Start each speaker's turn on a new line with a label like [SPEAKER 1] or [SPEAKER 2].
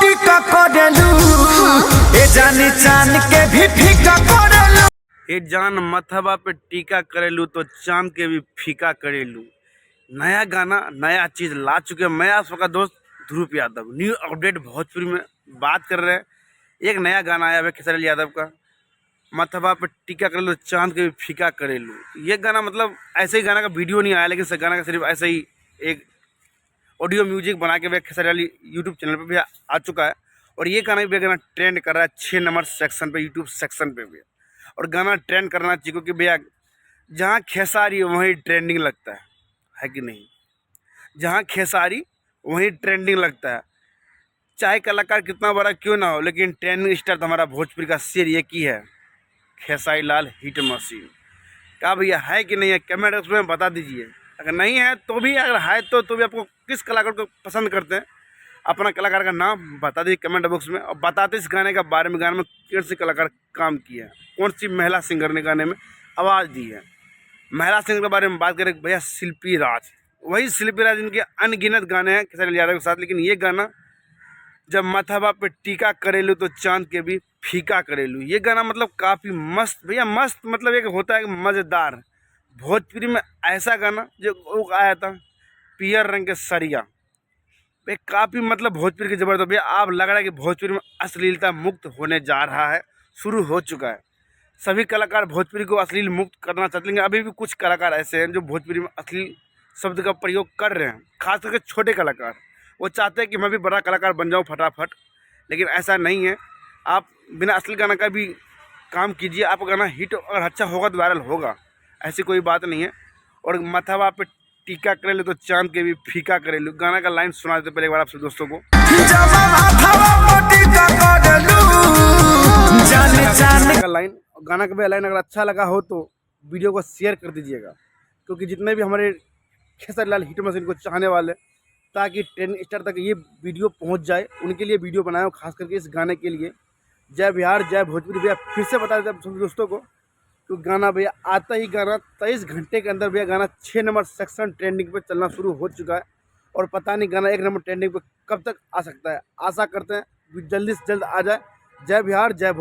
[SPEAKER 1] टीका करेलू ए जानी चांद के भी फीका करेलू।
[SPEAKER 2] ए जान मथवा पे टीका करेलू तो चांद के भी फीका करेलू। नया गाना नया चीज ला चुके हैं। मैं आपका दोस्त ध्रुव यादव न्यू अपडेट भोजपुरी में बात कर रहे हैं। एक नया गाना आया है खेसारी यादव का, मथवा पे टीका करेलू चांद के भी फीका करेलू। ये गाना मतलब ऐसे ही गाना का वीडियो नहीं आया, लेकिन गाना का सिर्फ ऐसे ही एक ऑडियो म्यूजिक बना के खेसारी यूट्यूब चैनल पर भी आ चुका है। और ये गाना भी गाना ट्रेंड कर रहा है 6 नंबर सेक्शन पे, यूट्यूब सेक्शन पे भी। और गाना ट्रेंड करना चाहिए क्योंकि भैया जहाँ खेसारी वहीं ट्रेंडिंग लगता है कि नहीं? जहाँ खेसारी वहीं ट्रेंडिंग लगता है। चाहे कलाकार कितना बड़ा क्यों ना हो, लेकिन ट्रेंडिंग स्टार तो हमारा भोजपुरी का शेर एक ही है, खेसारी लाल हिट मशीन। क्या भैया है कि नहीं है? कमेंट बॉक्स में बता दीजिए। अगर नहीं है तो भी, अगर है तो भी आपको किस कलाकार को पसंद करते हैं, अपना कलाकार का नाम बता दीजिए कमेंट बॉक्स में। और बताते इस गाने के बारे में, गाने में कौन सी कलाकार काम किया है, कौन सी महिला सिंगर ने गाने में आवाज़ दी है। महिला सिंगर के बारे में बात करें भैया, शिल्पी राज। वही शिल्पी राज, इनके अनगिनत गाने हैं खेसारी यादव के साथ, लेकिन ये गाना जब मथवा पे टीका करेलू तो चांद के भी फीका करेलू, ये गाना मतलब काफ़ी मस्त भैया, मस्त। मतलब एक होता है मज़ेदार भोजपुरी में ऐसा गाना जो आया था पियर रंग के सरिया पे, काफ़ी मतलब भोजपुरी की ज़बरदस्त भैया। आप लग रहा है कि भोजपुरी में अश्लीलता मुक्त होने जा रहा है, शुरू हो चुका है। सभी कलाकार भोजपुरी को अश्लील मुक्त करना चाहते हैं। अभी भी कुछ कलाकार ऐसे हैं जो भोजपुरी में अश्लील शब्द का प्रयोग कर रहे हैं, खास करके छोटे कलाकार। वो चाहते हैं कि मैं भी बड़ा कलाकार बन जाऊँ फटाफट, लेकिन ऐसा नहीं है। आप बिना अश्लील गाना का भी काम कीजिए, आपका गाना हिट अगर अच्छा होगा तो वायरल होगा, ऐसी कोई बात नहीं है। और मथवा पे टीका करेलू तो चांद के भी फीका करेलू, गाना का लाइन सुना देते पहले एक बार आप सब दोस्तों को। लाइन गाना का भी लाइन अगर अच्छा लगा हो तो वीडियो को शेयर कर दीजिएगा, क्योंकि जितने भी हमारे खेसारी लाल हिट मशीन को चाहने वाले, ताकि ट्रेंड स्टार तक ये वीडियो पहुंच जाए, उनके लिए वीडियो बनाया, खास करके इस गाने के लिए। जय बिहार जय भोजपुरी भैया, फिर से बता देते हैं दोस्तों को, तो गाना भैया आता ही गाना 23 घंटे के अंदर भैया गाना 6 नंबर सेक्शन ट्रेंडिंग पे चलना शुरू हो चुका है। और पता नहीं गाना 1 नंबर ट्रेंडिंग पे कब तक आ सकता है। आशा करते हैं जल्दी से जल्द आ जाए। जय बिहार जय भोजपुरी।